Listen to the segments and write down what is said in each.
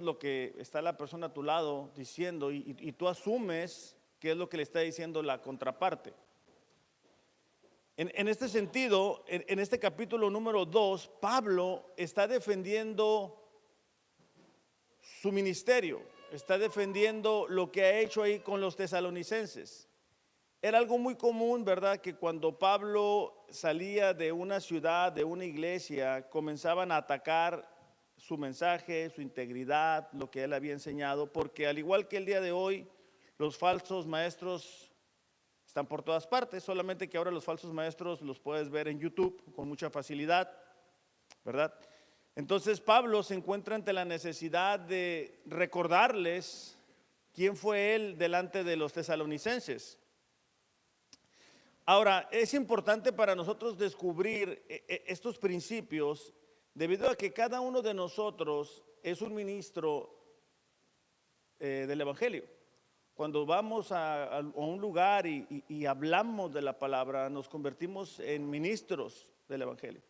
lo que está la persona a tu lado diciendo y tú asumes qué es lo que le está diciendo la contraparte. En este sentido, en este capítulo número 2, Pablo está defendiendo su ministerio, está defendiendo lo que ha hecho ahí con los tesalonicenses. Era algo muy común, ¿verdad? Que cuando Pablo salía de una ciudad, de una iglesia, comenzaban a atacar su mensaje, su integridad, lo que él había enseñado, porque al igual que el día de hoy, los falsos maestros están por todas partes, solamente que ahora los falsos maestros los puedes ver en YouTube con mucha facilidad, ¿verdad? Entonces Pablo se encuentra ante la necesidad de recordarles quién fue él delante de los tesalonicenses. Ahora, es importante para nosotros descubrir estos principios debido a que cada uno de nosotros es un ministro del Evangelio. Cuando vamos a un lugar y hablamos de la palabra, nos convertimos en ministros del Evangelio.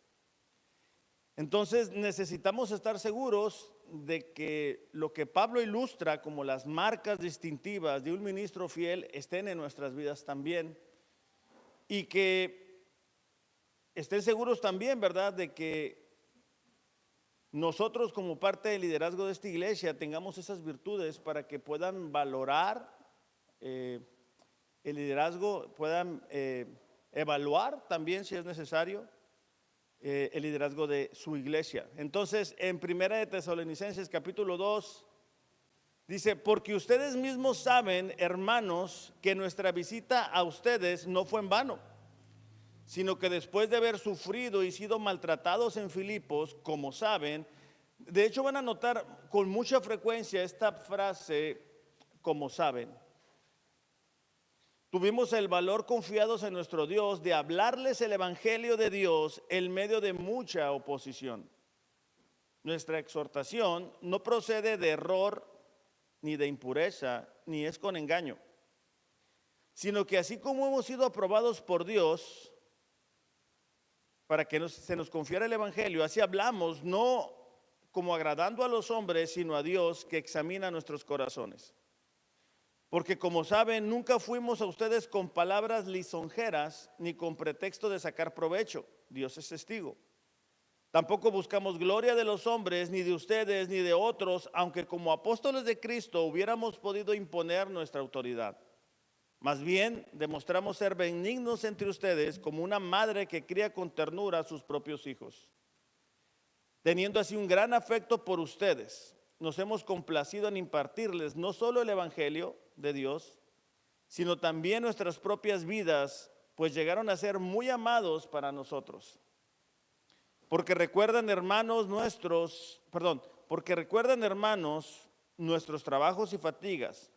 Entonces necesitamos estar seguros de que lo que Pablo ilustra como las marcas distintivas de un ministro fiel estén en nuestras vidas también. Y que estén seguros también, ¿verdad?, de que nosotros como parte del liderazgo de esta iglesia tengamos esas virtudes para que puedan valorar el liderazgo, puedan evaluar también si es necesario el liderazgo de su iglesia. Entonces, en Primera de Tesalonicenses capítulo 2 dice: porque ustedes mismos saben, hermanos, que nuestra visita a ustedes no fue en vano, sino que después de haber sufrido y sido maltratados en Filipos, como saben, de hecho van a notar con mucha frecuencia esta frase, como saben. Tuvimos el valor, confiados en nuestro Dios, de hablarles el evangelio de Dios en medio de mucha oposición. Nuestra exhortación no procede de error, ni de impureza, ni es con engaño, sino que así como hemos sido aprobados por Dios para que se nos confiara el evangelio, así hablamos, no como agradando a los hombres, sino a Dios que examina nuestros corazones. Porque como saben, nunca fuimos a ustedes con palabras lisonjeras, ni con pretexto de sacar provecho. Dios es testigo. Tampoco buscamos gloria de los hombres, ni de ustedes, ni de otros, aunque como apóstoles de Cristo hubiéramos podido imponer nuestra autoridad. Más bien, demostramos ser benignos entre ustedes, como una madre que cría con ternura a sus propios hijos. Teniendo así un gran afecto por ustedes, nos hemos complacido en impartirles no solo el evangelio de Dios, sino también nuestras propias vidas, pues llegaron a ser muy amados para nosotros. Porque recuerdan, hermanos, nuestros trabajos y fatigas,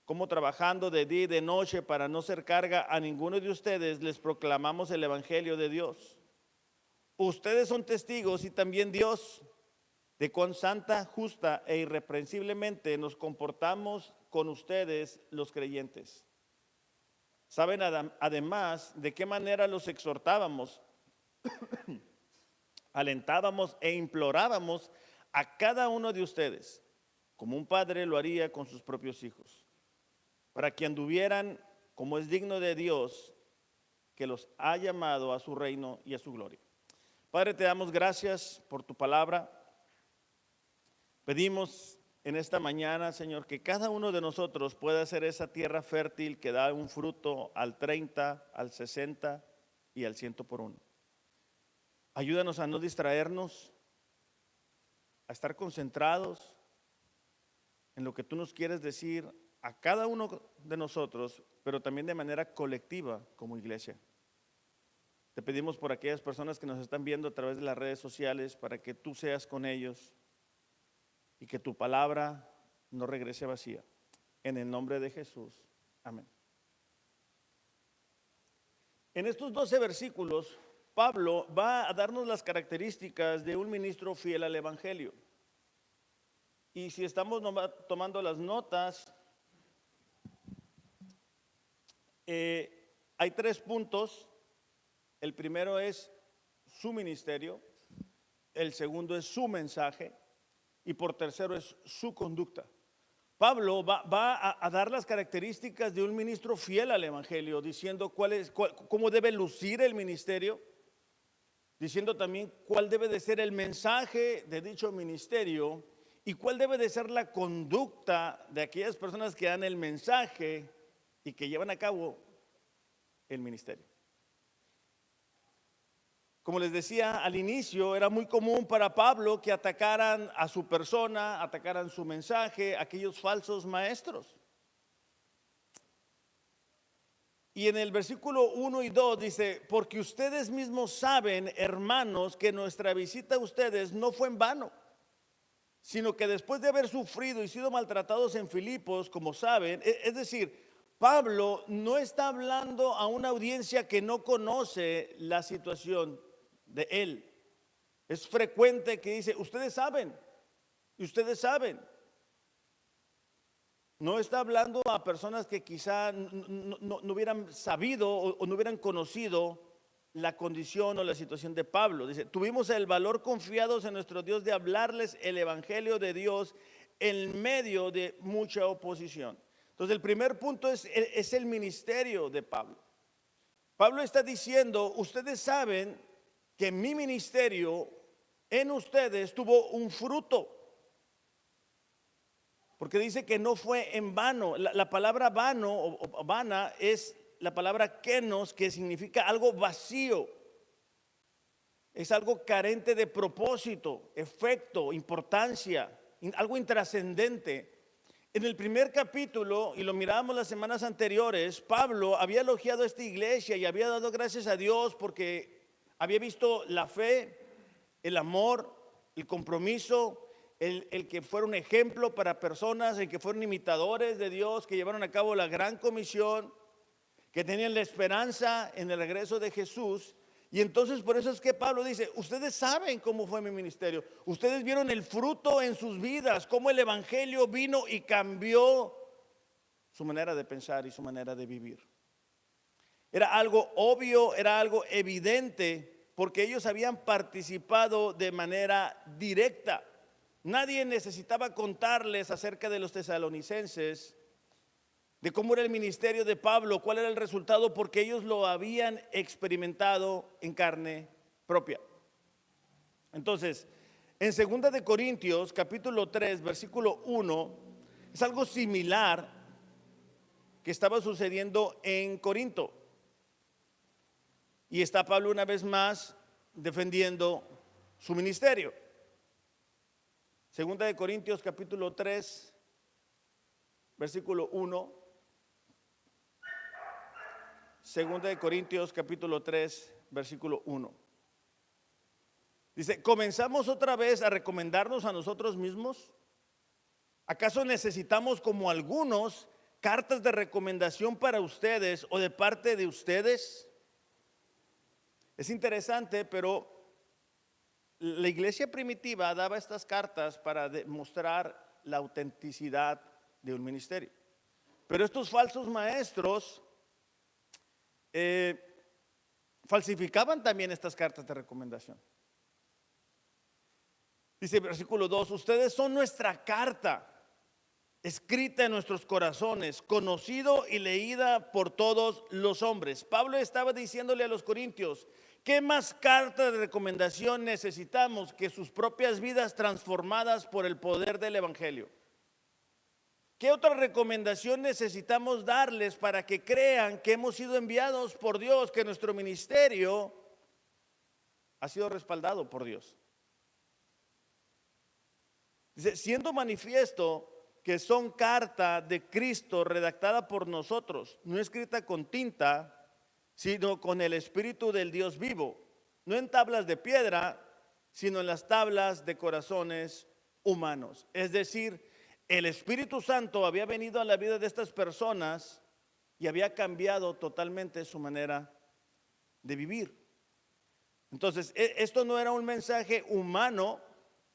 como trabajando de día y de noche para no ser carga a ninguno de ustedes, les proclamamos el evangelio de Dios. Ustedes son testigos, y también Dios, de cuán santa, justa e irreprensiblemente nos comportamos con ustedes los creyentes. Saben además de qué manera los exhortábamos, alentábamos e implorábamos a cada uno de ustedes, como un padre lo haría con sus propios hijos, para que anduvieran como es digno de Dios, que los ha llamado a su reino y a su gloria. Padre, te damos gracias por tu palabra. Pedimos en esta mañana, Señor, que cada uno de nosotros pueda ser esa tierra fértil que da un fruto al 30, al 60 y al 100 por uno. Ayúdanos a no distraernos, a estar concentrados en lo que tú nos quieres decir a cada uno de nosotros, pero también de manera colectiva como iglesia. Te pedimos por aquellas personas que nos están viendo a través de las redes sociales, para que tú seas con ellos y que tu palabra no regrese vacía. En el nombre de Jesús, amén. En estos 12 versículos, Pablo va a darnos las características de un ministro fiel al evangelio. Y si estamos tomando las notas, hay 3 puntos. El primero es su ministerio, el segundo es su mensaje, y por tercero es su conducta. Pablo va a dar las características de un ministro fiel al Evangelio, diciendo cómo debe lucir el ministerio, diciendo también cuál debe de ser el mensaje de dicho ministerio y cuál debe de ser la conducta de aquellas personas que dan el mensaje y que llevan a cabo el ministerio. Como les decía al inicio, era muy común para Pablo que atacaran a su persona, atacaran su mensaje, aquellos falsos maestros. Y en el versículo 1 y 2 dice, porque ustedes mismos saben, hermanos, que nuestra visita a ustedes no fue en vano, sino que después de haber sufrido y sido maltratados en Filipos, como saben, es decir, Pablo no está hablando a una audiencia que no conoce la situación de él. Es frecuente que dice, ustedes saben, y ustedes saben. No está hablando a personas que quizá no hubieran sabido o no hubieran conocido la condición o la situación de Pablo. Dice, tuvimos el valor confiados en nuestro Dios de hablarles el evangelio de Dios en medio de mucha oposición. Entonces el primer punto es el ministerio de Pablo. Pablo está diciendo, ustedes saben que mi ministerio en ustedes tuvo un fruto. Porque dice que no fue en vano. La palabra vano o vana es la palabra kenos, que significa algo vacío. Es algo carente de propósito, efecto, importancia, algo intrascendente. En el primer capítulo, y lo mirábamos las semanas anteriores, Pablo había elogiado a esta iglesia y había dado gracias a Dios porque había visto la fe, el amor, el compromiso, el que fuera un ejemplo para personas, el que fueron imitadores de Dios, que llevaron a cabo la gran comisión, que tenían la esperanza en el regreso de Jesús. Y entonces por eso es que Pablo dice, ustedes saben cómo fue mi ministerio, ustedes vieron el fruto en sus vidas, cómo el evangelio vino y cambió su manera de pensar y su manera de vivir. Era algo obvio, era algo evidente, porque ellos habían participado de manera directa. Nadie necesitaba contarles acerca de los tesalonicenses, de cómo era el ministerio de Pablo, cuál era el resultado, porque ellos lo habían experimentado en carne propia. Entonces, en 2 de Corintios, capítulo 3, versículo 1, es algo similar que estaba sucediendo en Corinto. Y está Pablo una vez más defendiendo su ministerio. 2 de Corintios, capítulo 3, versículo 1. 2 de Corintios capítulo 3, versículo 1. Dice, ¿comenzamos otra vez a recomendarnos a nosotros mismos? ¿Acaso necesitamos, como algunos, cartas de recomendación para ustedes o de parte de ustedes? Es interesante, pero la iglesia primitiva daba estas cartas para demostrar la autenticidad de un ministerio. Pero estos falsos maestros falsificaban también estas cartas de recomendación. Dice versículo 2, ustedes son nuestra carta, escrita en nuestros corazones, conocido y leída por todos los hombres. Pablo estaba diciéndole a los corintios, ¿qué más carta de recomendación necesitamos que sus propias vidas transformadas por el poder del evangelio? ¿Qué otra recomendación necesitamos darles para que crean que hemos sido enviados por Dios, que nuestro ministerio ha sido respaldado por Dios? Dice, siendo manifiesto que son carta de Cristo redactada por nosotros, no escrita con tinta, sino con el Espíritu del Dios vivo, no en tablas de piedra, sino en las tablas de corazones humanos. Es decir, el Espíritu Santo había venido a la vida de estas personas y había cambiado totalmente su manera de vivir. Entonces, esto no era un mensaje humano,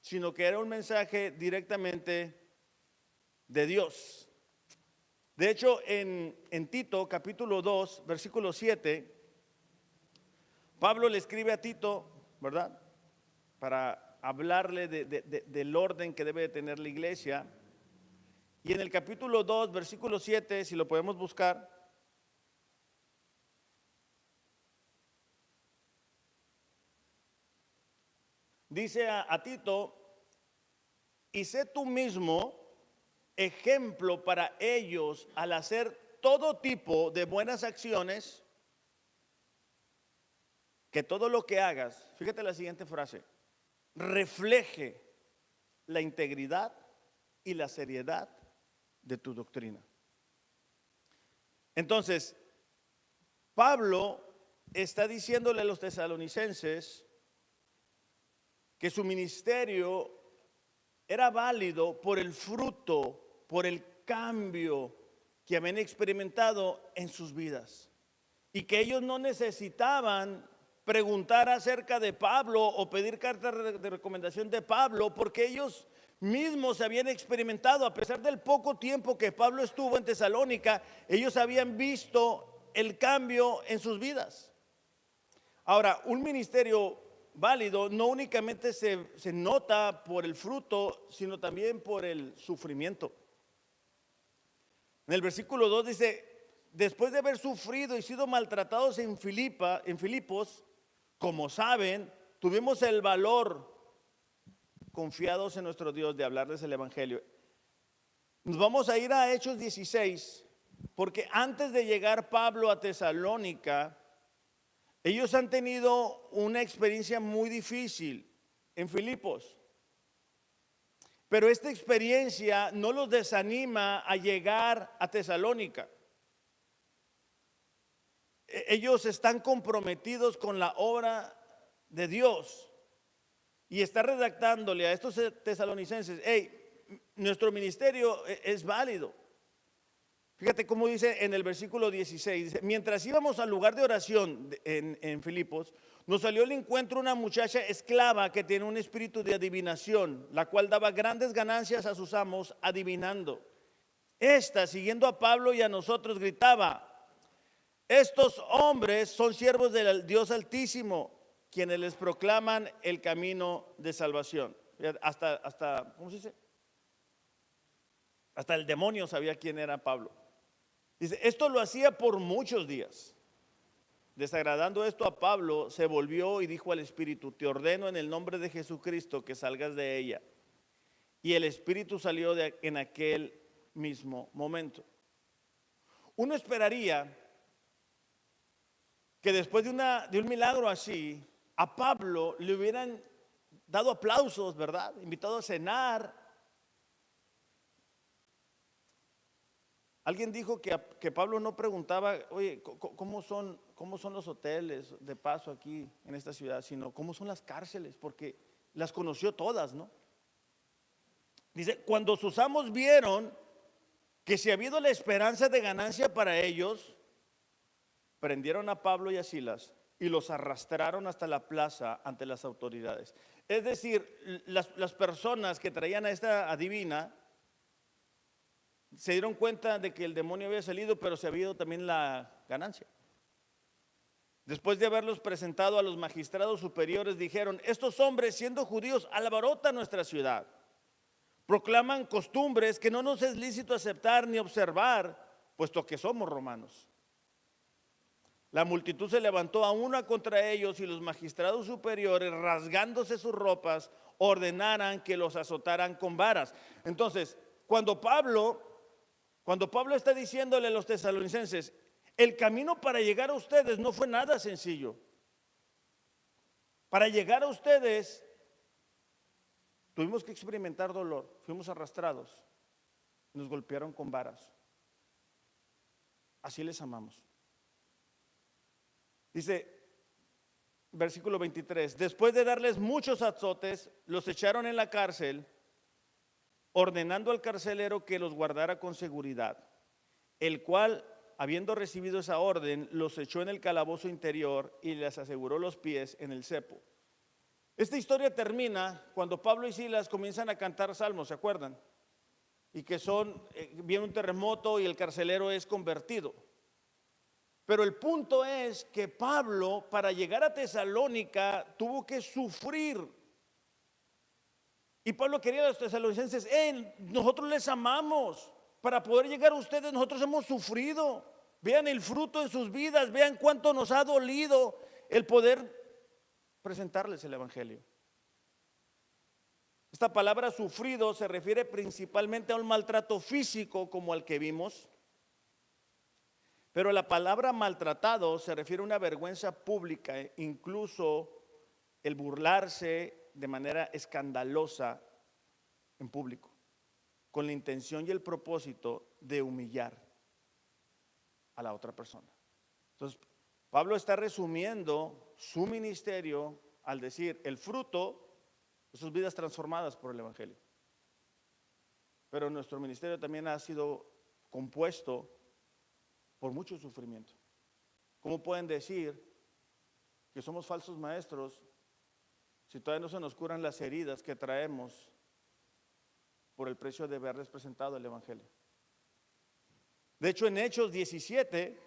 sino que era un mensaje directamente de Dios. De hecho, en Tito, capítulo 2, versículo 7, Pablo le escribe a Tito, ¿verdad? Para hablarle del orden que debe de tener la iglesia. Y en el capítulo 2, versículo 7, si lo podemos buscar, dice a Tito: y sé tú mismo ejemplo para ellos al hacer todo tipo de buenas acciones, que todo lo que hagas, fíjate la siguiente frase, refleje la integridad y la seriedad de tu doctrina. Entonces, Pablo está diciéndole a los tesalonicenses que su ministerio era válido por el fruto, por el cambio que habían experimentado en sus vidas, y que ellos no necesitaban preguntar acerca de Pablo o pedir cartas de recomendación de Pablo, porque ellos mismos habían experimentado, a pesar del poco tiempo que Pablo estuvo en Tesalónica, ellos habían visto el cambio en sus vidas. Ahora, un ministerio válido no únicamente se nota por el fruto, sino también por el sufrimiento. En el versículo 2 dice: después de haber sufrido y sido maltratados en Filipos, como saben, tuvimos el valor, confiados en nuestro Dios, de hablarles el evangelio. Nos vamos a ir a Hechos 16, porque antes de llegar Pablo a Tesalónica, ellos han tenido una experiencia muy difícil en Filipos. Pero esta experiencia no los desanima a llegar a Tesalónica. Ellos están comprometidos con la obra de Dios y está redactándole a estos tesalonicenses: hey, nuestro ministerio es válido. Fíjate cómo dice en el versículo 16, dice: mientras íbamos al lugar de oración en Filipos, nos salió al encuentro una muchacha esclava que tiene un espíritu de adivinación, la cual daba grandes ganancias a sus amos adivinando. Esta, siguiendo a Pablo y a nosotros, gritaba: estos hombres son siervos del Dios Altísimo, quienes les proclaman el camino de salvación. ¿Cómo se dice? Hasta el demonio sabía quién era Pablo. Dice: esto lo hacía por muchos días. Desagradando esto a Pablo, se volvió y dijo al espíritu: te ordeno en el nombre de Jesucristo que salgas de ella. Y el espíritu salió en aquel mismo momento. Uno esperaría que después de un milagro así, a Pablo le hubieran dado aplausos, ¿verdad? Invitado a cenar. Alguien dijo que Pablo no preguntaba: oye, ¿cómo son los hoteles de paso aquí en esta ciudad? Sino cómo son las cárceles, porque las conoció todas, ¿no? Dice: cuando sus amos vieron que si había habido la esperanza de ganancia para ellos, prendieron a Pablo y a Silas y los arrastraron hasta la plaza ante las autoridades. Es decir, las personas que traían a esta adivina se dieron cuenta de que el demonio había salido, pero se había ido también la ganancia. Después de haberlos presentado a los magistrados superiores, dijeron: estos hombres, siendo judíos, alborotan nuestra ciudad, proclaman costumbres que no nos es lícito aceptar ni observar, puesto que somos romanos. La multitud se levantó a una contra ellos, y los magistrados superiores, rasgándose sus ropas, ordenaran que los azotaran con varas. Entonces, cuando Pablo está diciéndole a los tesalonicenses: el camino para llegar a ustedes no fue nada sencillo. Para llegar a ustedes tuvimos que experimentar dolor, fuimos arrastrados, nos golpearon con varas. Así les amamos. Dice, versículo 23, después de darles muchos azotes, los echaron en la cárcel, ordenando al carcelero que los guardara con seguridad, el cual, habiendo recibido esa orden, los echó en el calabozo interior y les aseguró los pies en el cepo. Esta historia termina cuando Pablo y Silas comienzan a cantar salmos, ¿se acuerdan? Y que viene un terremoto y el carcelero es convertido. Pero el punto es que Pablo, para llegar a Tesalónica, tuvo que sufrir Y Pablo quería a los tesalonicenses: nosotros les amamos. Para poder llegar a ustedes nosotros hemos sufrido. Vean el fruto en sus vidas, vean cuánto nos ha dolido el poder presentarles el evangelio. Esta palabra sufrido se refiere principalmente a un maltrato físico como el que vimos, pero la palabra maltratado se refiere a una vergüenza pública, incluso el burlarse de manera escandalosa en público, con la intención y el propósito de humillar a la otra persona. Entonces, Pablo está resumiendo su ministerio al decir el fruto de sus vidas transformadas por el evangelio. Pero nuestro ministerio también ha sido compuesto por mucho sufrimiento. ¿Cómo pueden decir que somos falsos maestros si todavía no se nos curan las heridas que traemos por el precio de haberles presentado el evangelio? De hecho, en Hechos 17,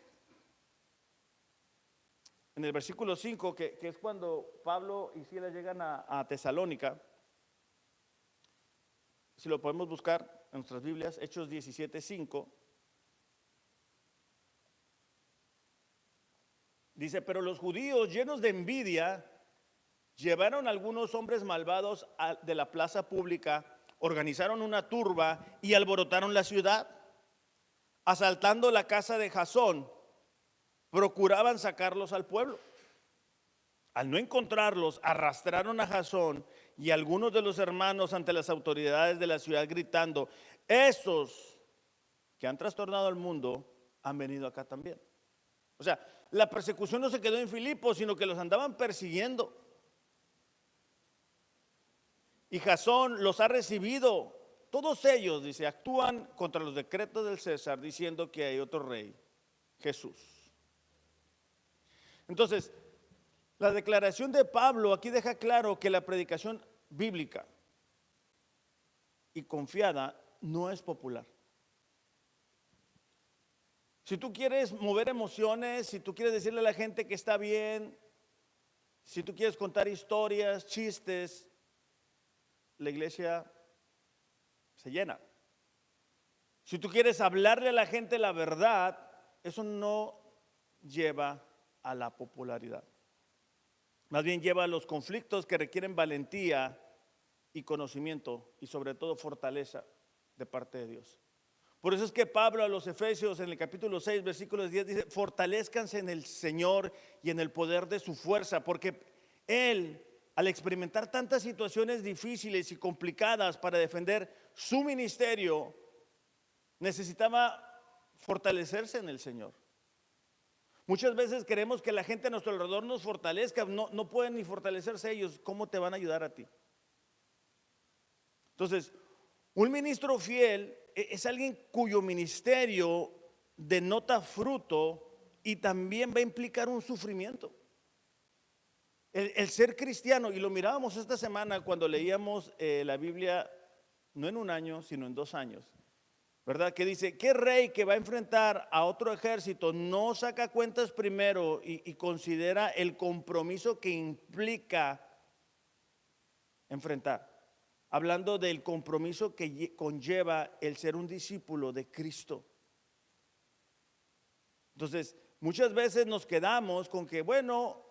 en el versículo 5, que es cuando Pablo y Silas llegan a Tesalónica, si lo podemos buscar en nuestras Biblias, Hechos 17, 5, dice: pero los judíos, llenos de envidia, llevaron a algunos hombres malvados de la plaza pública, organizaron una turba y alborotaron la ciudad. Asaltando la casa de Jasón, procuraban sacarlos al pueblo. Al no encontrarlos, arrastraron a Jasón y algunos de los hermanos ante las autoridades de la ciudad, gritando: esos que han trastornado al mundo han venido acá también. O sea, la persecución no se quedó en Filipos, sino que los andaban persiguiendo. Y Jasón los ha recibido. Todos ellos, dice, actúan contra los decretos del César, diciendo que hay otro rey, Jesús. Entonces, la declaración de Pablo aquí deja claro que la predicación bíblica y confiada no es popular. Si tú quieres mover emociones, si tú quieres decirle a la gente que está bien, si tú quieres contar historias, chistes, la iglesia se llena. Si tú quieres hablarle a la gente la verdad, eso no lleva a la popularidad. Más bien lleva a los conflictos que requieren valentía y conocimiento y sobre todo fortaleza de parte de Dios. Por eso es que Pablo a los Efesios en el capítulo 6 versículo 10 dice: fortalezcanse en el Señor y en el poder de su fuerza, porque Él, al experimentar tantas situaciones difíciles y complicadas para defender su ministerio, necesitaba fortalecerse en el Señor. Muchas veces queremos que la gente a nuestro alrededor nos fortalezca. No pueden ni fortalecerse ellos. ¿Cómo te van a ayudar a ti? Entonces, un ministro fiel es alguien cuyo ministerio denota fruto y también va a implicar un sufrimiento. El ser cristiano, y lo mirábamos esta semana cuando leíamos la Biblia, no en un año, sino en 2 años, ¿verdad? Que dice: ¿qué rey que va a enfrentar a otro ejército no saca cuentas primero y considera el compromiso que implica enfrentar? Hablando del compromiso que conlleva el ser un discípulo de Cristo. Entonces, muchas veces nos quedamos con que, bueno,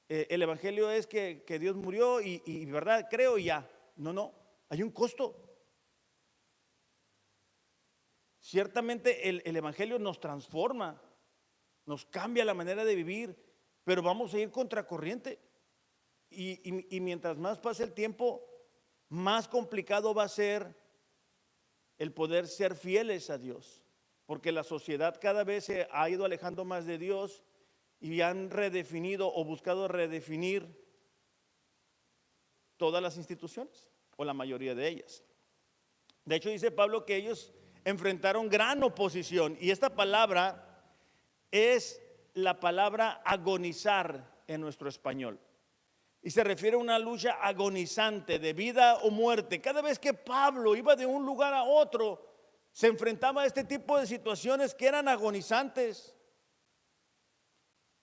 el evangelio es que Dios murió y verdad, creo y ya. No, hay un costo. Ciertamente el evangelio nos transforma, nos cambia la manera de vivir, pero vamos a ir contracorriente. Y mientras más pase el tiempo, más complicado va a ser el poder ser fieles a Dios, porque la sociedad cada vez se ha ido alejando más de Dios y han redefinido o buscado redefinir todas las instituciones o la mayoría de ellas. De hecho, dice Pablo que ellos enfrentaron gran oposición, y esta palabra es la palabra agonizar en nuestro español, y se refiere a una lucha agonizante de vida o muerte. Cada vez que Pablo iba de un lugar a otro, se enfrentaba a este tipo de situaciones que eran agonizantes.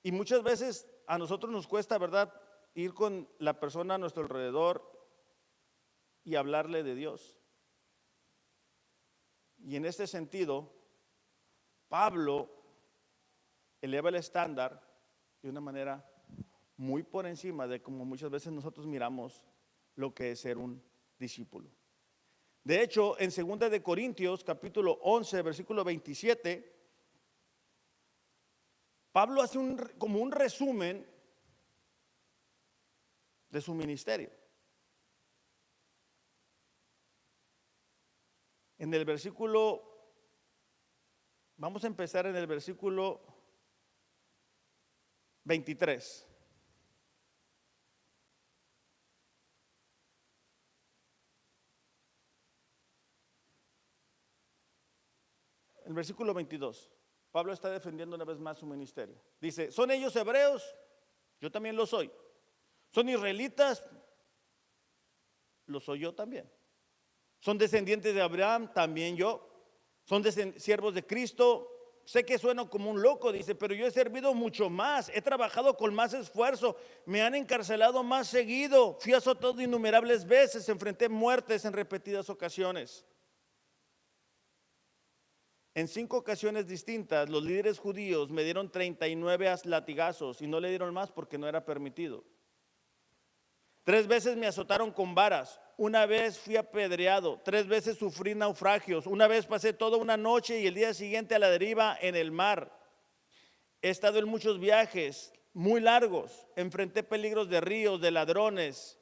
Y muchas veces a nosotros nos cuesta, ¿verdad?, ir con la persona a nuestro alrededor y hablarle de Dios. Y en este sentido, Pablo eleva el estándar de una manera muy por encima de como muchas veces nosotros miramos lo que es ser un discípulo. De hecho, en 2 de Corintios, capítulo 11, versículo 27, Pablo hace como un resumen de su ministerio. En el versículo, vamos a empezar en el versículo 23. El versículo 22. Pablo está defendiendo una vez más su ministerio. Dice, ¿son ellos hebreos? Yo también lo soy. ¿Son israelitas? Lo soy yo también. ¿Son descendientes de Abraham? También yo. ¿Son siervos de Cristo? Sé que sueno como un loco, dice, pero yo he servido mucho más, he trabajado con más esfuerzo, me han encarcelado más seguido, fui azotado innumerables veces, enfrenté muertes en repetidas ocasiones. En 5 ocasiones distintas, los líderes judíos me dieron 39 latigazos y no le dieron más porque no era permitido. 3 veces me azotaron con varas, una vez fui apedreado, 3 veces sufrí naufragios, una vez pasé toda una noche y el día siguiente a la deriva en el mar. He estado en muchos viajes muy largos, enfrenté peligros de ríos, de ladrones,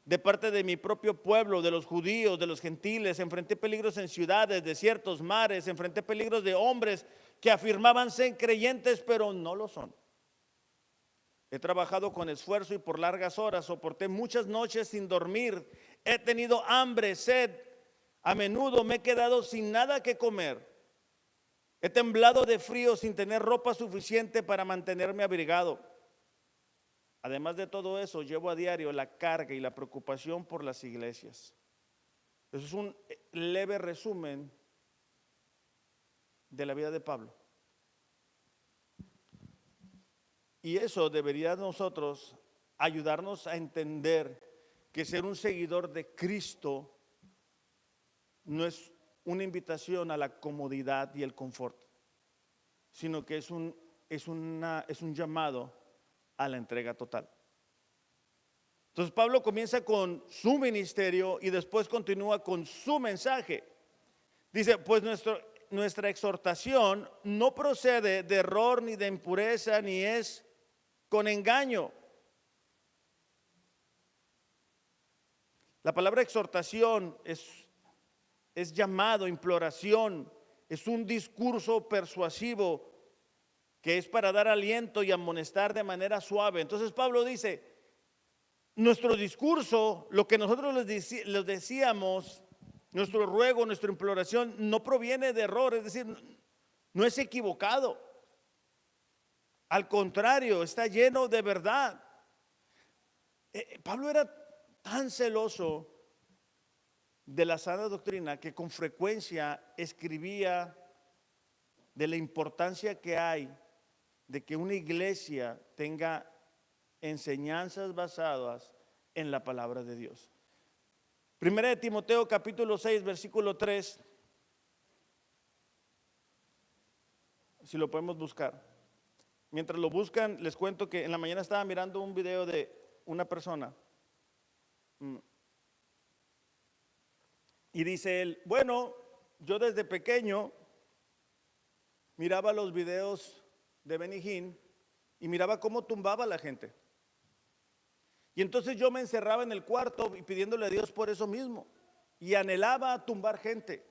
de parte de mi propio pueblo, de los judíos, de los gentiles, enfrenté peligros en ciudades, desiertos, mares, enfrenté peligros de hombres que afirmaban ser creyentes, pero no lo son. He trabajado con esfuerzo y por largas horas, soporté muchas noches sin dormir, he tenido hambre, sed, a menudo me he quedado sin nada que comer. He temblado de frío sin tener ropa suficiente para mantenerme abrigado. Además de todo eso, llevo a diario la carga y la preocupación por las iglesias. Eso es un leve resumen de la vida de Pablo. Y eso debería nosotros ayudarnos a entender que ser un seguidor de Cristo no es una invitación a la comodidad y el confort, sino que es un llamado a la entrega total. Entonces Pablo comienza con su ministerio y después continúa con su mensaje. Dice, pues nuestra exhortación no procede de error ni de impureza, ni es con engaño. La palabra exhortación es llamado, imploración, es un discurso persuasivo que es para dar aliento y amonestar de manera suave. Entonces Pablo dice, nuestro discurso, lo que nosotros les decíamos, nuestro ruego, nuestra imploración, no proviene de error, es decir, no es equivocado. Al contrario, está lleno de verdad. Pablo era tan celoso de la sana doctrina que con frecuencia escribía de la importancia que hay de que una iglesia tenga enseñanzas basadas en la palabra de Dios. Primera de Timoteo capítulo 6 versículo 3, si lo podemos buscar. Mientras lo buscan, les cuento que en la mañana estaba mirando un video de una persona y dice él, bueno, yo desde pequeño miraba los videos de Benny Hinn y miraba cómo tumbaba a la gente. Y entonces yo me encerraba en el cuarto y pidiéndole a Dios por eso mismo. Y anhelaba tumbar gente.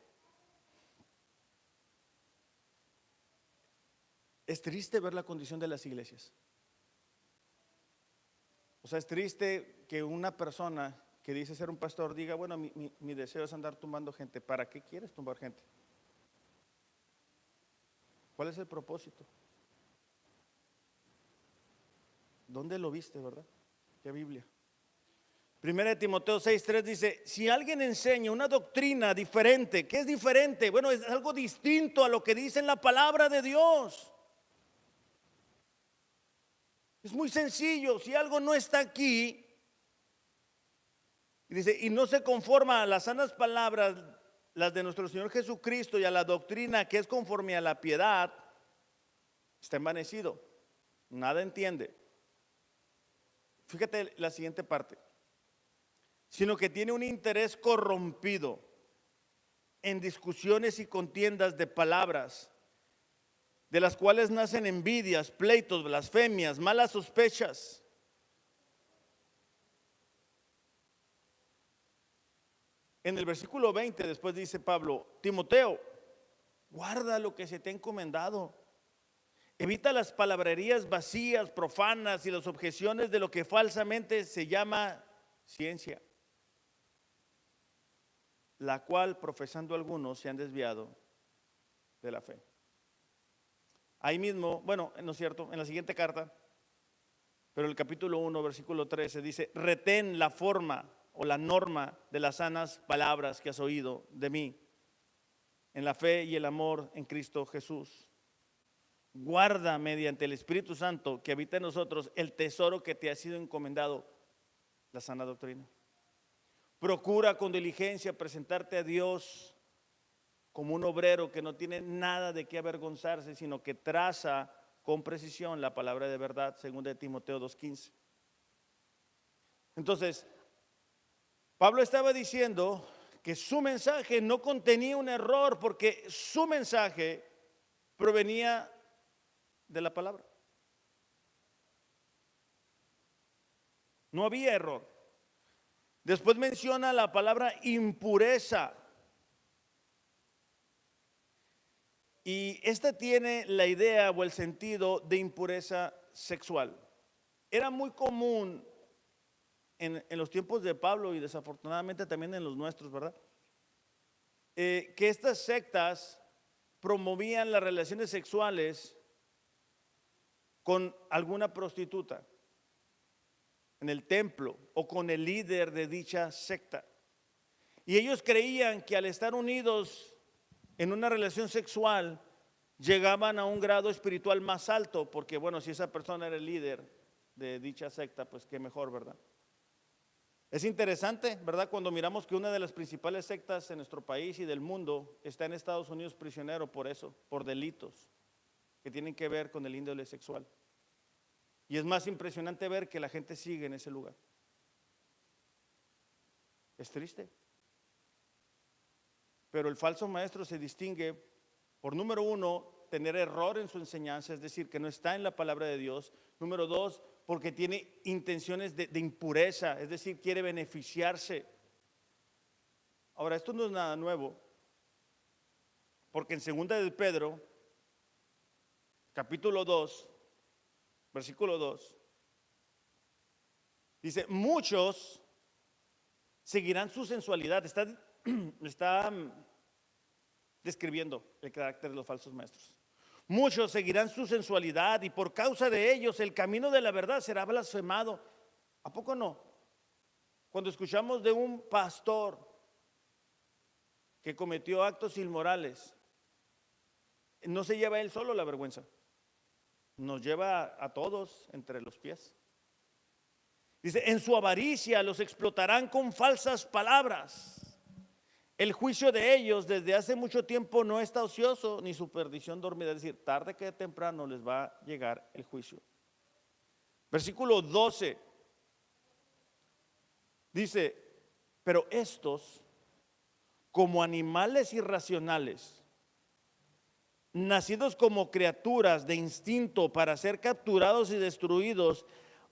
Es triste ver la condición de las iglesias. O sea, es triste que una persona que dice ser un pastor diga, bueno, mi deseo es andar tumbando gente. ¿Para qué quieres tumbar gente? ¿Cuál es el propósito? ¿Dónde lo viste, verdad? ¿Qué Biblia? Primera de Timoteo 6:3 dice, si alguien enseña una doctrina diferente, ¿qué es diferente? Bueno, es algo distinto a lo que dice en la palabra de Dios. Es muy sencillo, si algo no está aquí, Y dice, y no se conforma a las sanas palabras, las de nuestro Señor Jesucristo, y a la doctrina que es conforme a la piedad, está envanecido, nada entiende. Fíjate la siguiente parte, sino que tiene un interés corrompido en discusiones y contiendas de palabras, de las cuales nacen envidias, pleitos, blasfemias, malas sospechas. En el versículo 20 después dice Pablo, Timoteo, guarda lo que se te ha encomendado. Evita las palabrerías vacías, profanas y las objeciones de lo que falsamente se llama ciencia, la cual profesando algunos se han desviado de la fe. Ahí mismo, bueno, no es cierto, en la siguiente carta, pero el capítulo 1, versículo 13 dice, retén la forma o la norma de las sanas palabras que has oído de mí, en la fe y el amor en Cristo Jesús. Guarda mediante el Espíritu Santo que habita en nosotros el tesoro que te ha sido encomendado, la sana doctrina. Procura con diligencia presentarte a Dios como un obrero que no tiene nada de qué avergonzarse, sino que traza con precisión la palabra de verdad, según de Timoteo 2:15. Entonces, Pablo estaba diciendo que su mensaje no contenía un error, porque su mensaje provenía de la palabra. No había error. Después menciona la palabra impureza. Y esta tiene la idea o el sentido de impureza sexual. Era muy común en los tiempos de Pablo y desafortunadamente también en los nuestros, ¿verdad? Que estas sectas promovían las relaciones sexuales con alguna prostituta en el templo o con el líder de dicha secta. Y ellos creían que al estar unidos en una relación sexual llegaban a un grado espiritual más alto, porque bueno, si esa persona era el líder de dicha secta, pues qué mejor, ¿verdad? Es interesante, ¿verdad? Cuando miramos que una de las principales sectas en nuestro país y del mundo está en Estados Unidos prisionero por eso, por delitos que tienen que ver con el índole sexual. Y es más impresionante ver que la gente sigue en ese lugar. Es triste. Pero el falso maestro se distingue por, número uno, tener error en su enseñanza, es decir, que no está en la palabra de Dios. Número dos, porque tiene intenciones de impureza, es decir, quiere beneficiarse. Ahora, esto no es nada nuevo, porque en 2 de Pedro, capítulo 2, versículo 2, dice, muchos seguirán su sensualidad. Está describiendo el carácter de los falsos maestros. Muchos seguirán su sensualidad y por causa de ellos el camino de la verdad será blasfemado. ¿A poco no? Cuando escuchamos de un pastor que cometió actos inmorales, no se lleva él solo la vergüenza, nos lleva a todos entre los pies. Dice, en su avaricia los explotarán con falsas palabras. El juicio de ellos desde hace mucho tiempo no está ocioso, ni su perdición dormida. Es decir, tarde que temprano les va a llegar el juicio. Versículo 12 dice, pero estos, como animales irracionales, nacidos como criaturas de instinto para ser capturados y destruidos,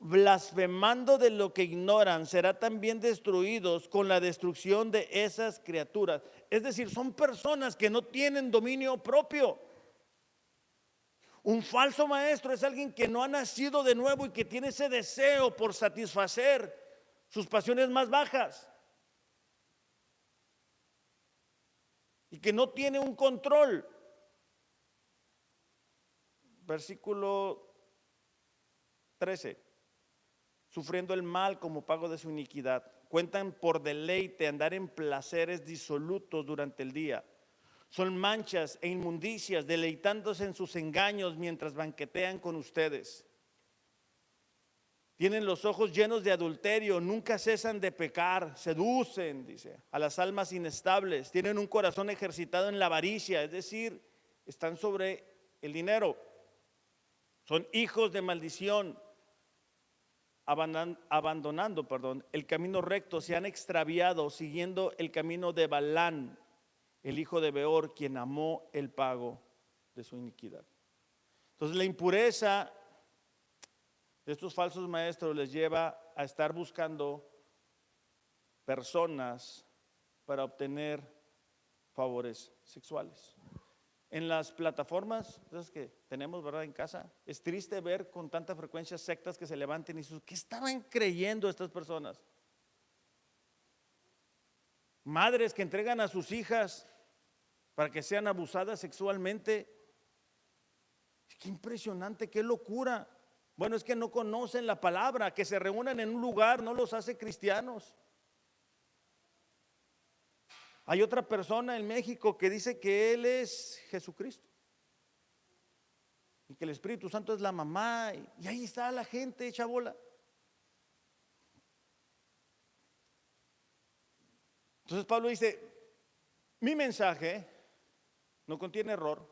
blasfemando de lo que ignoran, será también destruidos con la destrucción de esas criaturas. Es decir, son personas que no tienen dominio propio. Un falso maestro es alguien que no ha nacido de nuevo y que tiene ese deseo por satisfacer sus pasiones más bajas y que no tiene un control. Versículo 13. Sufriendo el mal como pago de su iniquidad. Cuentan por deleite andar en placeres disolutos durante el día. Son manchas e inmundicias, deleitándose en sus engaños mientras banquetean con ustedes. Tienen los ojos llenos de adulterio, nunca cesan de pecar, seducen, dice, a las almas inestables. Tienen un corazón ejercitado en la avaricia, es decir, están sobre el dinero. Son hijos de maldición, abandonando, el camino recto. Se han extraviado siguiendo el camino de Balán, el hijo de Beor, quien amó el pago de su iniquidad. Entonces la impureza de estos falsos maestros les lleva a estar buscando personas para obtener favores sexuales. En las plataformas que tenemos, ¿verdad?, en casa, es triste ver con tanta frecuencia sectas que se levanten y dicen, ¿qué estaban creyendo estas personas? Madres que entregan a sus hijas para que sean abusadas sexualmente. Qué impresionante, qué locura. Bueno, es que no conocen la palabra. Que se reúnan en un lugar no los hace cristianos. Hay otra persona en México que dice que él es Jesucristo y que el Espíritu Santo es la mamá, y ahí está la gente hecha bola. Entonces Pablo dice, mi mensaje no contiene error,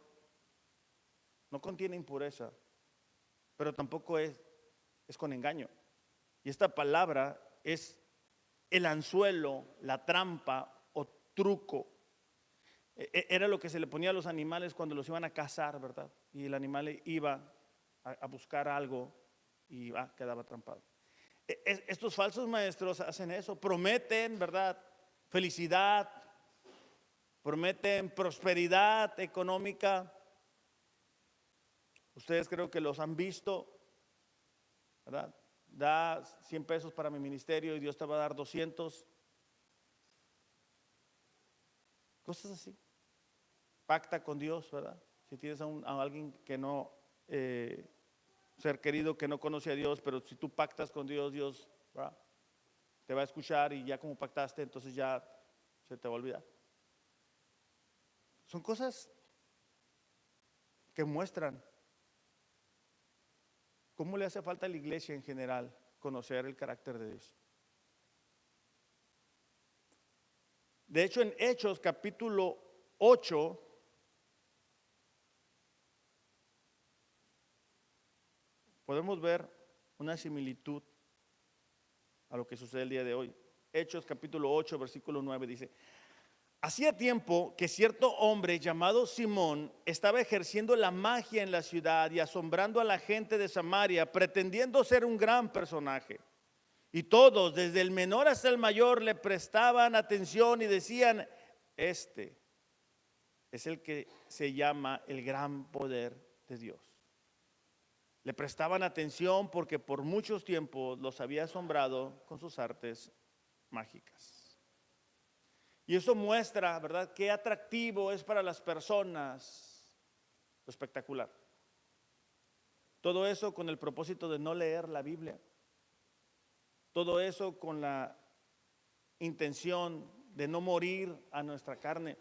no contiene impureza, pero tampoco es con engaño. Y esta palabra es el anzuelo, la trampa o truco. Era lo que se le ponía a los animales cuando los iban a cazar, ¿verdad? Y el animal iba a buscar algo y quedaba atrapado. Estos falsos maestros hacen eso, prometen, ¿verdad?, felicidad, prometen prosperidad económica. Ustedes creo que los han visto, ¿verdad? Da 100 pesos para mi ministerio y Dios te va a dar 200. Cosas así. Pacta con Dios, ¿verdad? Si tienes a alguien que no, ser querido que no conoce a Dios, pero si tú pactas con Dios, Dios, ¿verdad?, te va a escuchar, y ya como pactaste, entonces ya se te va a olvidar. Son cosas que muestran cómo le hace falta a la iglesia en general conocer el carácter de Dios. De hecho, en Hechos capítulo 8, podemos ver una similitud a lo que sucede el día de hoy. Hechos capítulo 8, versículo 9 dice: hacía tiempo que cierto hombre llamado Simón estaba ejerciendo la magia en la ciudad y asombrando a la gente de Samaria, pretendiendo ser un gran personaje. Y todos, desde el menor hasta el mayor, le prestaban atención y decían: este es el que se llama el gran poder de Dios. Le prestaban atención porque por muchos tiempos los había asombrado con sus artes mágicas. Y eso muestra, ¿verdad?, qué atractivo es para las personas lo espectacular. Todo eso con el propósito de no leer la Biblia. Todo eso con la intención de no morir a nuestra carne.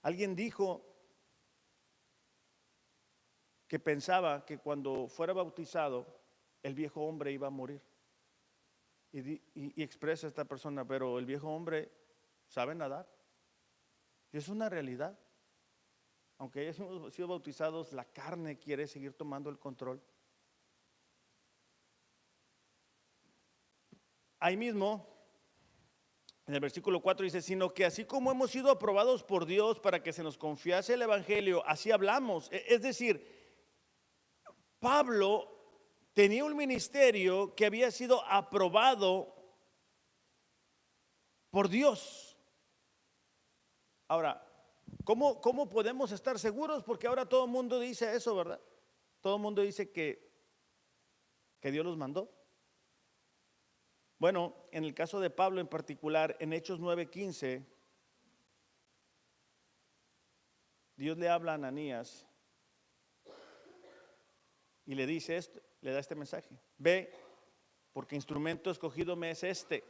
Alguien dijo que pensaba que cuando fuera bautizado el viejo hombre iba a morir. Y expresa esta persona, pero el viejo hombre sabe nadar. Y es una realidad. Aunque hayamos sido bautizados, la carne quiere seguir tomando el control. Ahí mismo, en el versículo 4 dice: sino que así como hemos sido aprobados por Dios para que se nos confiase el evangelio, así hablamos. Es decir, Pablo tenía un ministerio que había sido aprobado por Dios. Ahora, ¿cómo podemos estar seguros? Porque ahora todo el mundo dice eso, ¿verdad? Todo el mundo dice que Dios los mandó. Bueno, en el caso de Pablo en particular, en Hechos 9:15, Dios le habla a Ananías y le dice esto, le da este mensaje: ve, porque instrumento escogido me es este,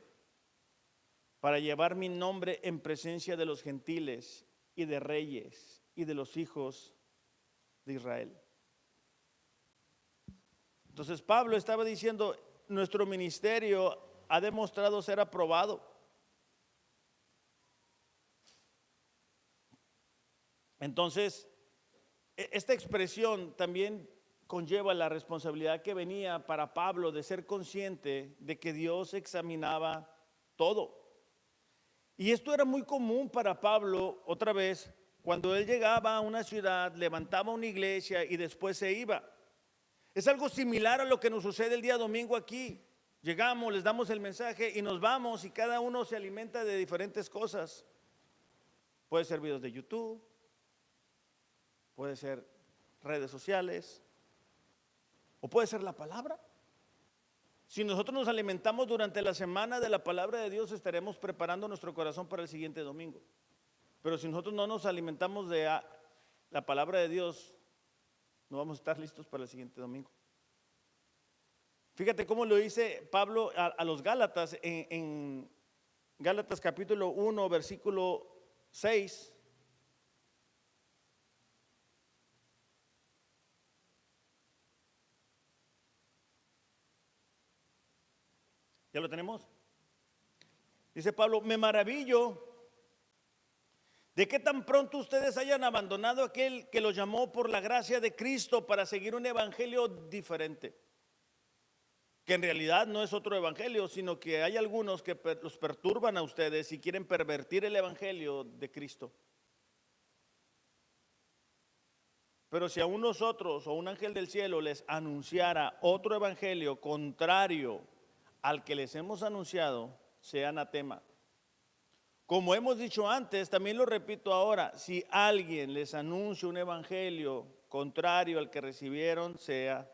para llevar mi nombre en presencia de los gentiles y de reyes y de los hijos de Israel. Entonces Pablo estaba diciendo, nuestro ministerio ha demostrado ser aprobado. Entonces, esta expresión también conlleva la responsabilidad que venía para Pablo de ser consciente de que Dios examinaba todo. Y esto era muy común para Pablo, otra vez, cuando él llegaba a una ciudad, levantaba una iglesia y después se iba. Es algo similar a lo que nos sucede el día domingo aquí. Llegamos, les damos el mensaje y nos vamos, y cada uno se alimenta de diferentes cosas. Puede ser videos de YouTube, puede ser redes sociales, o puede ser la palabra. Si nosotros nos alimentamos durante la semana de la palabra de Dios, estaremos preparando nuestro corazón para el siguiente domingo. Pero si nosotros no nos alimentamos de la palabra de Dios, no vamos a estar listos para el siguiente domingo. Fíjate cómo lo dice Pablo a los Gálatas en Gálatas capítulo 1, versículo 6. ¿Ya lo tenemos? Dice Pablo, me maravillo de que tan pronto ustedes hayan abandonado aquel que los llamó por la gracia de Cristo para seguir un evangelio diferente, que en realidad no es otro evangelio, sino que hay algunos que los perturban a ustedes y quieren pervertir el evangelio de Cristo. Pero si aún nosotros o un ángel del cielo les anunciara otro evangelio contrario al que les hemos anunciado, sea anatema. Como hemos dicho antes, también lo repito ahora, si alguien les anuncia un evangelio contrario al que recibieron, sea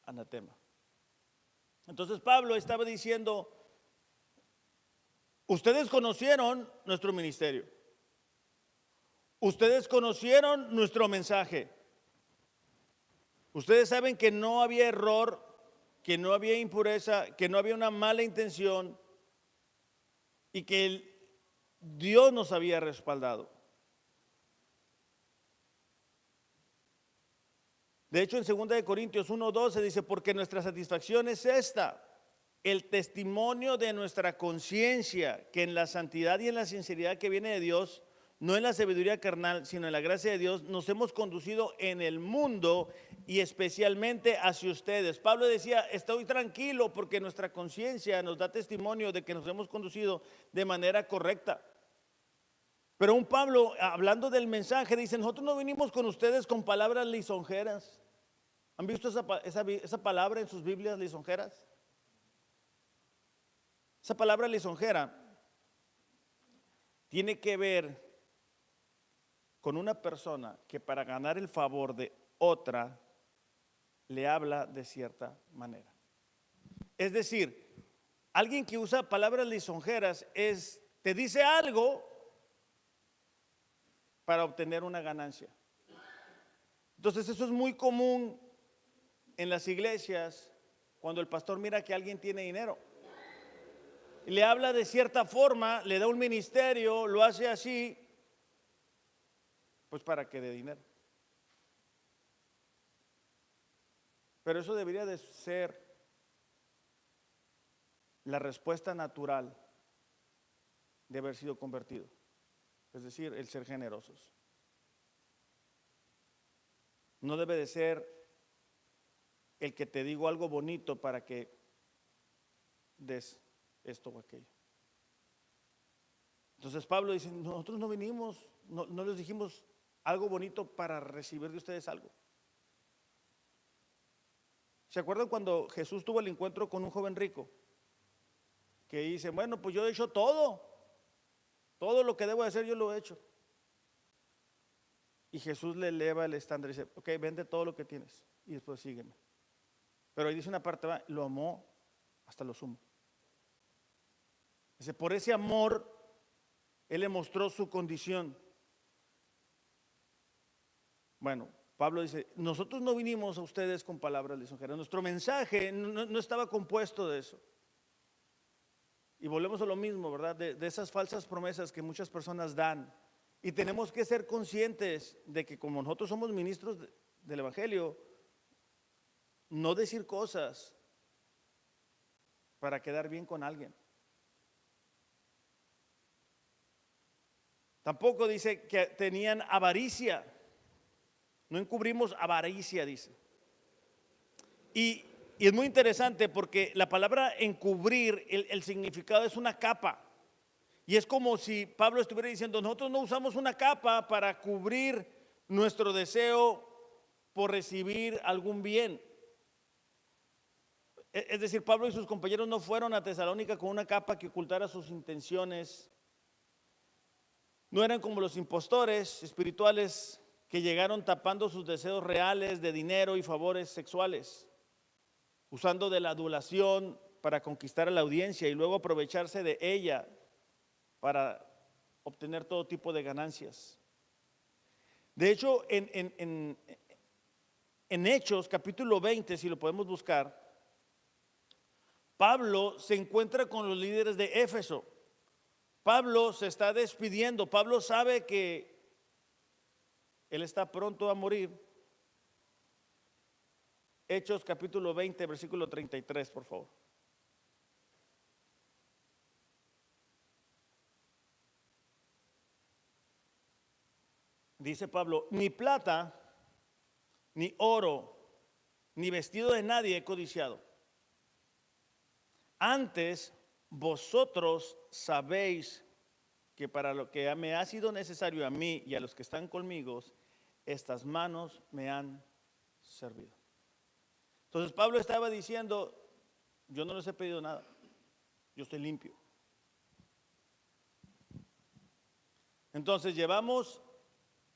anatema. Entonces Pablo estaba diciendo, ustedes conocieron nuestro ministerio, ustedes conocieron nuestro mensaje, ustedes saben que no había error, que no había impureza, que no había una mala intención y que Dios nos había respaldado. De hecho, en 2 Corintios 1:12 dice, porque nuestra satisfacción es esta, el testimonio de nuestra conciencia, que en la santidad y en la sinceridad que viene de Dios, no en la sabiduría carnal, sino en la gracia de Dios, nos hemos conducido en el mundo y especialmente hacia ustedes. Pablo decía, estoy tranquilo porque nuestra conciencia nos da testimonio de que nos hemos conducido de manera correcta. Pero un Pablo, hablando del mensaje, dice, nosotros no vinimos con ustedes con palabras lisonjeras. ¿Han visto esa palabra en sus Biblias, lisonjeras? Esa palabra lisonjera tiene que ver con una persona que para ganar el favor de otra le habla de cierta manera. Es decir, alguien que usa palabras lisonjeras te dice algo para obtener una ganancia. Entonces eso es muy común en las iglesias cuando el pastor mira que alguien tiene dinero. Le habla de cierta forma, le da un ministerio, lo hace así, pues para que dé dinero. Pero eso debería de ser la respuesta natural de haber sido convertido. Es decir, el ser generosos. No debe de ser el que te digo algo bonito para que des esto o aquello. Entonces Pablo dice, nosotros no vinimos, no les dijimos algo bonito para recibir de ustedes algo. ¿Se acuerdan cuando Jesús tuvo el encuentro con un joven rico? Que dice, bueno, pues yo he hecho todo lo que debo hacer yo lo he hecho. Y Jesús le eleva el estándar y dice, ok, vende todo lo que tienes y después sígueme. Pero ahí dice una parte, lo amó hasta lo sumo. Dice, por ese amor, Él le mostró su condición. Bueno, Pablo dice, nosotros no vinimos a ustedes con palabras lisonjeras. Nuestro mensaje no estaba compuesto de eso. Y volvemos a lo mismo, ¿verdad? De esas falsas promesas que muchas personas dan. Y tenemos que ser conscientes de que como nosotros somos ministros del Evangelio, no decir cosas para quedar bien con alguien. Tampoco dice que tenían avaricia. No encubrimos avaricia, dice. Y es muy interesante porque la palabra encubrir, el significado es una capa. Y es como si Pablo estuviera diciendo, nosotros no usamos una capa para cubrir nuestro deseo por recibir algún bien. Es decir, Pablo y sus compañeros no fueron a Tesalónica con una capa que ocultara sus intenciones. No eran como los impostores espirituales que llegaron tapando sus deseos reales de dinero y favores sexuales, usando de la adulación para conquistar a la audiencia y luego aprovecharse de ella para obtener todo tipo de ganancias. De hecho, en Hechos capítulo 20, si lo podemos buscar, Pablo se encuentra con los líderes de Éfeso. Pablo se está despidiendo. Pablo sabe que él está pronto a morir. Hechos capítulo 20, versículo 33, por favor. Dice Pablo, ni plata, ni oro, ni vestido de nadie he codiciado. Antes, vosotros sabéis que para lo que me ha sido necesario a mí y a los que están conmigo, estas manos me han servido. Entonces Pablo estaba diciendo, yo no les he pedido nada, yo estoy limpio. Entonces llevamos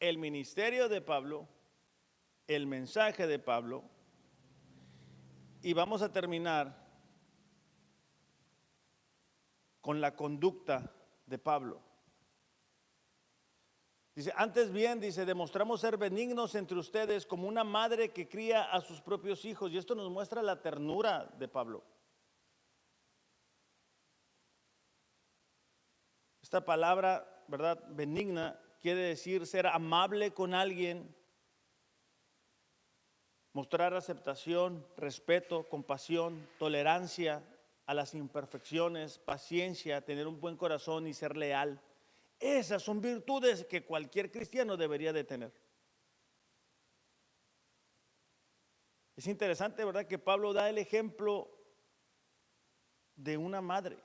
el ministerio de Pablo, el mensaje de Pablo, y vamos a terminar con la conducta de Pablo. Dice, antes bien, dice, demostramos ser benignos entre ustedes como una madre que cría a sus propios hijos. Y esto nos muestra la ternura de Pablo. Esta palabra, ¿verdad? Benigna quiere decir ser amable con alguien, mostrar aceptación, respeto, compasión, tolerancia a las imperfecciones, paciencia, tener un buen corazón y ser leal. Esas son virtudes que cualquier cristiano debería de tener. Es interesante, ¿verdad?, que Pablo da el ejemplo de una madre.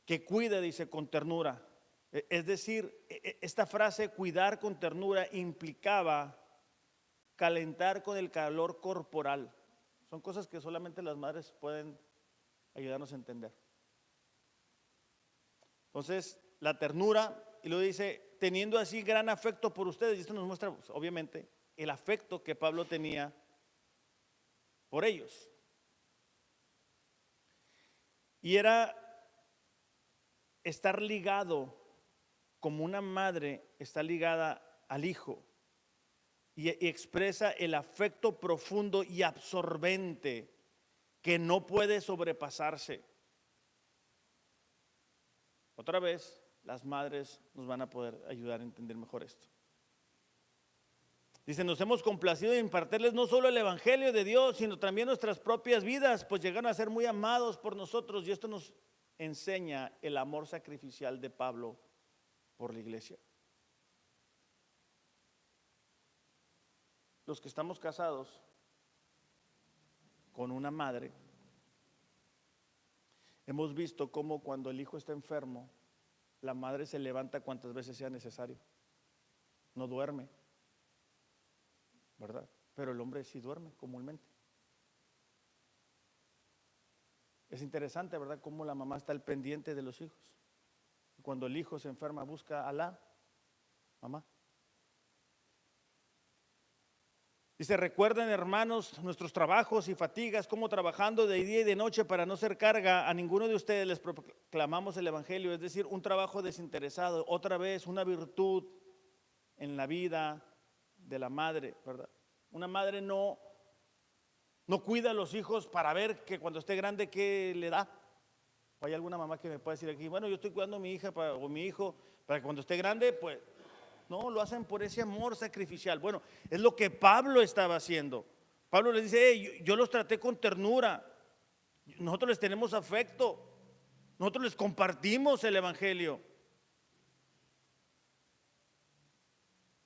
Que cuida, dice, con ternura. Es decir, esta frase, cuidar con ternura, implicaba calentar con el calor corporal. Son cosas que solamente las madres pueden ayudarnos a entender. Entonces, la ternura, y luego dice, teniendo así gran afecto por ustedes, y esto nos muestra, pues, obviamente, el afecto que Pablo tenía por ellos. Y era estar ligado, como una madre está ligada al hijo, y expresa el afecto profundo y absorbente que no puede sobrepasarse. Otra vez, las madres nos van a poder ayudar a entender mejor esto. Dice, nos hemos complacido en impartirles no solo el evangelio de Dios, sino también nuestras propias vidas, pues llegaron a ser muy amados por nosotros, y esto nos enseña el amor sacrificial de Pablo por la iglesia. Los que estamos casados con una madre, hemos visto cómo cuando el hijo está enfermo, la madre se levanta cuantas veces sea necesario. No duerme, ¿verdad? Pero el hombre sí duerme comúnmente. Es interesante, ¿verdad?, cómo la mamá está al pendiente de los hijos. Cuando el hijo se enferma, busca a la mamá. Dice, recuerden, hermanos, nuestros trabajos y fatigas, como trabajando de día y de noche para no ser carga a ninguno de ustedes les proclamamos el evangelio, es decir, un trabajo desinteresado. Otra vez, una virtud en la vida de la madre, ¿verdad? Una madre no cuida a los hijos para ver que cuando esté grande qué le da. ¿O hay alguna mamá que me pueda decir aquí, bueno, yo estoy cuidando a mi hija o mi hijo para que cuando esté grande, pues No, lo hacen por ese amor sacrificial. Bueno, es lo que Pablo estaba haciendo. Pablo les dice, hey, yo los traté con ternura. Nosotros les tenemos afecto. Nosotros les compartimos el evangelio.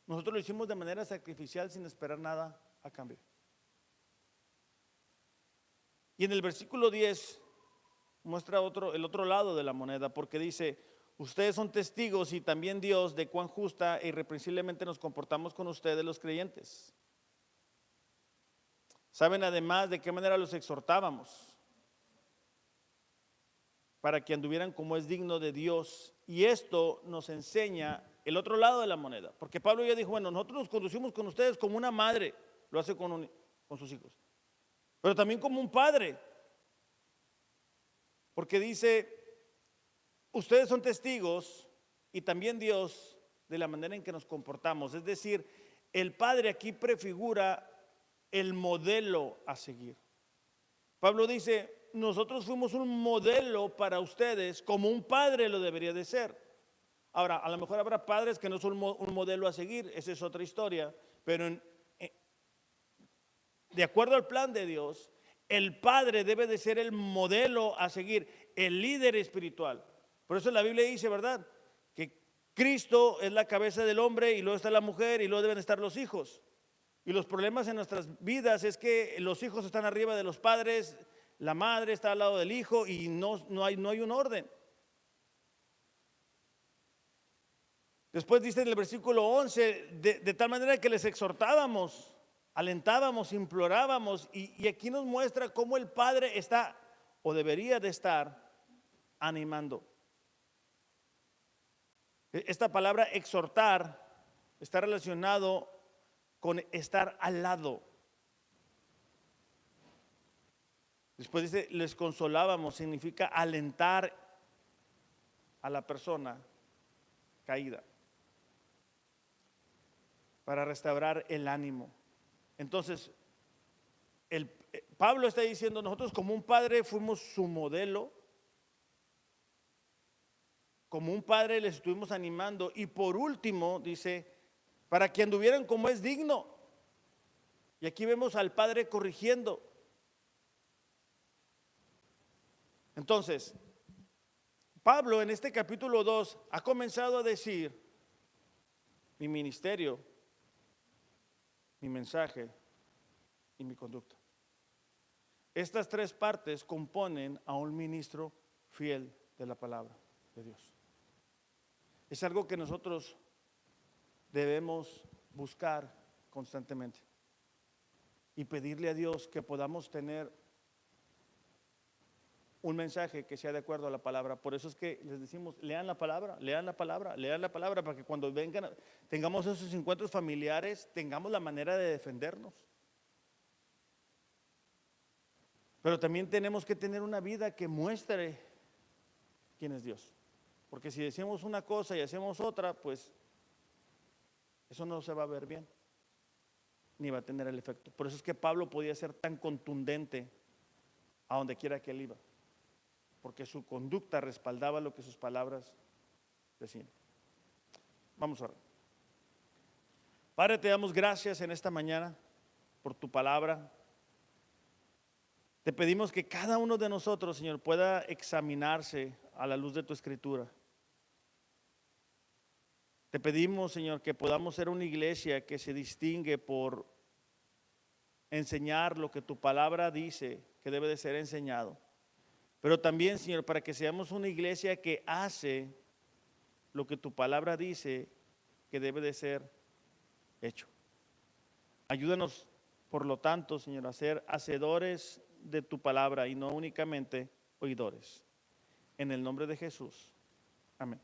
Nosotros lo hicimos de manera sacrificial sin esperar nada a cambio. Y en el versículo 10 muestra el otro lado de la moneda, porque dice, ustedes son testigos y también Dios de cuán justa e irreprensiblemente nos comportamos con ustedes los creyentes. Saben además de qué manera los exhortábamos para que anduvieran como es digno de Dios. Y esto nos enseña el otro lado de la moneda, porque Pablo ya dijo, bueno, nosotros nos conducimos con ustedes como una madre lo hace con sus hijos, pero también como un padre, porque dice, ustedes son testigos y también Dios de la manera en que nos comportamos. Es decir, el padre aquí prefigura el modelo a seguir. Pablo dice, nosotros fuimos un modelo para ustedes como un padre lo debería de ser. Ahora, a lo mejor habrá padres que no son un modelo a seguir, esa es otra historia, pero de acuerdo al plan de Dios, el padre debe de ser el modelo a seguir, el líder espiritual. Por eso la Biblia dice, ¿verdad?, que Cristo es la cabeza del hombre y luego está la mujer y luego deben estar los hijos. Y los problemas en nuestras vidas es que los hijos están arriba de los padres, la madre está al lado del hijo y no hay un orden. Después dice en el versículo 11, de tal manera que les exhortábamos, alentábamos, implorábamos, y aquí nos muestra cómo el Padre está o debería de estar animando. Esta palabra exhortar está relacionado con estar al lado. Después dice, les consolábamos, significa alentar a la persona caída, para restaurar el ánimo. Entonces, Pablo está diciendo, nosotros como un padre fuimos su modelo, como un padre les estuvimos animando, y por último dice, para que anduvieran como es digno. Y aquí vemos al padre corrigiendo. Entonces, Pablo en este capítulo 2 ha comenzado a decir, mi ministerio, mi mensaje y mi conducta. Estas tres partes componen a un ministro fiel de la palabra de Dios. Es algo que nosotros debemos buscar constantemente y pedirle a Dios que podamos tener un mensaje que sea de acuerdo a la palabra. Por eso es que les decimos, lean la palabra, lean la palabra, lean la palabra, para que cuando vengan, tengamos esos encuentros familiares, tengamos la manera de defendernos. Pero también tenemos que tener una vida que muestre quién es Dios. Porque si decimos una cosa y hacemos otra, pues eso no se va a ver bien, ni va a tener el efecto. Por eso es que Pablo podía ser tan contundente a donde quiera que él iba, porque su conducta respaldaba lo que sus palabras decían. Vamos a orar. Padre, te damos gracias en esta mañana por tu palabra. Te pedimos que cada uno de nosotros, Señor, pueda examinarse a la luz de tu escritura. Te pedimos, Señor, que podamos ser una iglesia que se distingue por enseñar lo que tu palabra dice que debe de ser enseñado. Pero también, Señor, para que seamos una iglesia que hace lo que tu palabra dice que debe de ser hecho. Ayúdanos, por lo tanto, Señor, a ser hacedores de tu palabra y no únicamente oidores. En el nombre de Jesús. Amén.